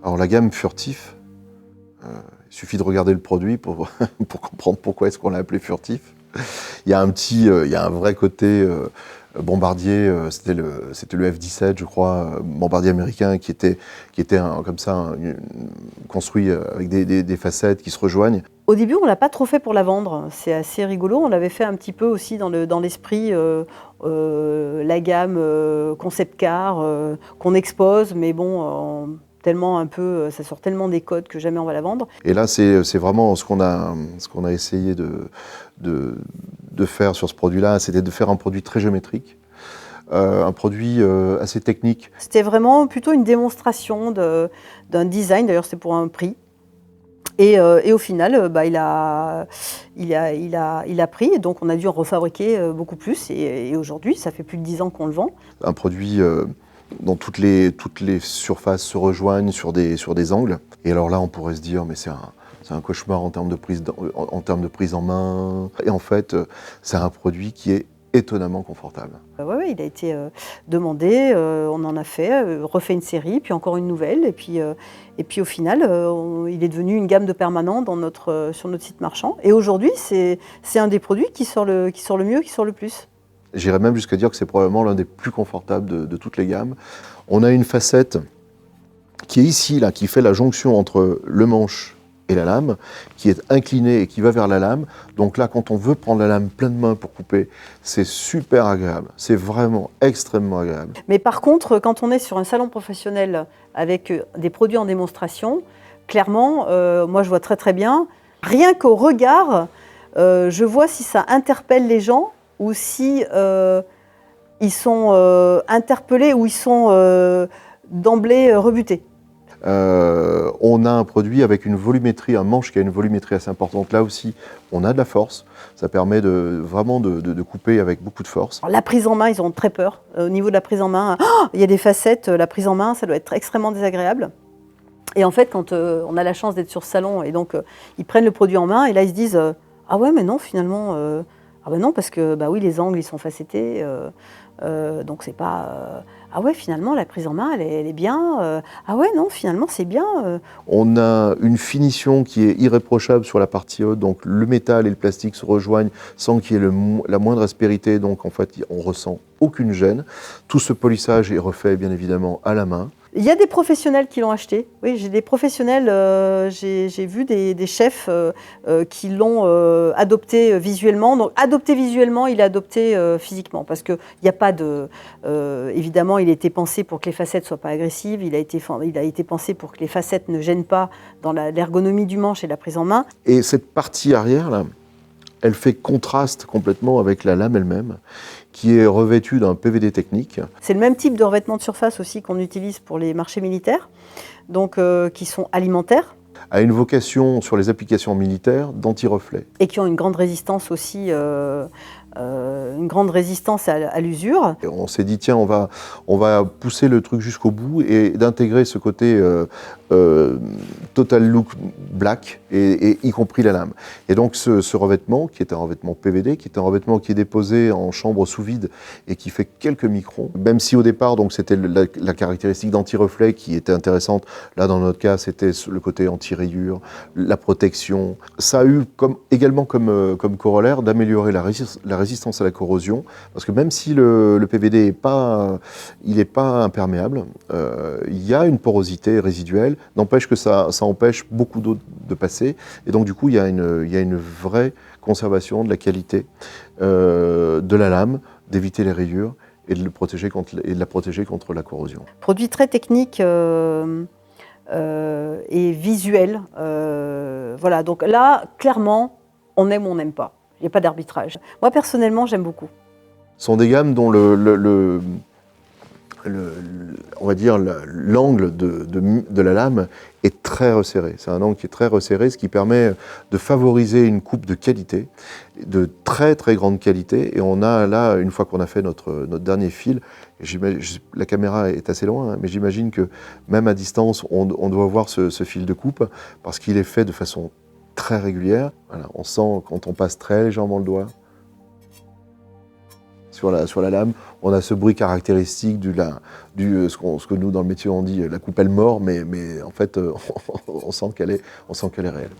Alors la gamme Furtif, il suffit de regarder le produit pour, pour comprendre pourquoi est-ce qu'on l'a appelé Furtif. Il y a un vrai côté bombardier, c'était le F-17 je crois, bombardier américain qui était construit avec des facettes qui se rejoignent. Au début, on ne l'a pas trop fait pour la vendre, c'est assez rigolo. On l'avait fait un petit peu aussi dans l'esprit, la gamme concept car qu'on expose, mais bon, tellement un peu, ça sort tellement des codes que jamais on va la vendre. Et là, c'est vraiment ce qu'on a essayé de faire sur ce produit-là, c'était de faire un produit très géométrique, un produit assez technique. C'était vraiment plutôt une démonstration d'un design, d'ailleurs c'était pour un prix. Et au final, il a pris, et donc on a dû en refabriquer beaucoup plus. Et aujourd'hui, ça fait plus de 10 ans qu'on le vend. Un produit dont toutes les surfaces se rejoignent sur des angles. Et alors là, on pourrait se dire, mais c'est un cauchemar en termes de prise en main. Et en fait, c'est un produit qui est étonnamment confortable. Ouais, il a été demandé, on en a fait, refait une série, puis encore une nouvelle, et puis au final, il est devenu une gamme de permanents sur notre site marchand. Et aujourd'hui, c'est un des produits qui sort le mieux, qui sort le plus. J'irais même jusqu'à dire que c'est probablement l'un des plus confortables de toutes les gammes. On a une facette qui est ici, là, qui fait la jonction entre le manche et la lame, qui est inclinée et qui va vers la lame. Donc là, quand on veut prendre la lame pleine main pour couper, c'est super agréable. C'est vraiment extrêmement agréable. Mais par contre, quand on est sur un salon professionnel avec des produits en démonstration, clairement, moi je vois très très bien, rien qu'au regard, je vois si ça interpelle les gens ou si ils sont interpellés ou ils sont d'emblée rebutés. On a un produit avec une volumétrie, un manche qui a une volumétrie assez importante. Là aussi, on a de la force. Ça permet vraiment de couper avec beaucoup de force. Alors, la prise en main, ils ont très peur. Au niveau de la prise en main, il y a des facettes, la prise en main, ça doit être extrêmement désagréable. Et en fait, quand on a la chance d'être sur ce salon, et donc ils prennent le produit en main, et là ils se disent ah ouais, mais non, finalement, ah ben non, parce que bah oui, les angles ils sont facettés, donc c'est pas. Ah ouais, finalement, la prise en main, elle est bien. Ah ouais, non, finalement, c'est bien. On a une finition qui est irréprochable sur la partie haute, donc le métal et le plastique se rejoignent sans qu'il y ait la moindre aspérité, donc en fait, on ressent aucune gêne. Tout ce polissage est refait, bien évidemment, à la main. Il y a des professionnels qui l'ont acheté. Oui, j'ai des professionnels, j'ai vu des chefs qui l'ont adopté visuellement. Donc, adopté visuellement, il est adopté physiquement. Parce qu'il n'y a pas de. Évidemment, il a été pensé pour que les facettes ne soient pas agressives. Il a été pensé pour que les facettes ne gênent pas dans l'ergonomie du manche et la prise en main. Et cette partie arrière, là, elle fait contraste complètement avec la lame elle-même, qui est revêtue d'un PVD technique. C'est le même type de revêtement de surface aussi qu'on utilise pour les marchés militaires, donc qui sont alimentaires. A une vocation sur les applications militaires d'anti-reflet. Et qui ont une grande résistance aussi, une grande résistance à l'usure. On s'est dit tiens, on va pousser le truc jusqu'au bout et d'intégrer ce côté total look black, et y compris la lame. Et donc ce revêtement, qui est un revêtement PVD, qui est un revêtement qui est déposé en chambre sous vide et qui fait quelques microns, même si au départ donc c'était la caractéristique d'anti-reflet qui était intéressante, là dans notre cas c'était le côté anti-rayure, la protection. Ça a eu également comme corollaire d'améliorer la résistance à la corrosion, parce que même si le PVD n'est pas imperméable, il y a une porosité résiduelle, n'empêche que ça empêche beaucoup d'eau de passer, et donc du coup il y a une vraie conservation de la qualité de la lame, d'éviter les rayures et de la protéger contre la corrosion. Produit très technique et visuel. Voilà, donc là, clairement, on aime ou on n'aime pas. Il n'y a pas d'arbitrage. Moi, personnellement, j'aime beaucoup. Ce sont des gammes dont on va dire l'angle de la lame est très resserré. C'est un angle qui est très resserré, ce qui permet de favoriser une coupe de qualité, de très très grande qualité. Et on a là, une fois qu'on a fait notre dernier fil, la caméra est assez loin, hein, mais j'imagine que même à distance, on doit voir ce fil de coupe, parce qu'il est fait de façon très régulière. Voilà, on sent quand on passe très légèrement le doigt. sur la lame. On a ce bruit caractéristique ce que nous, dans le métier, on dit la coupelle mort, mais en fait, on sent qu'elle est réelle.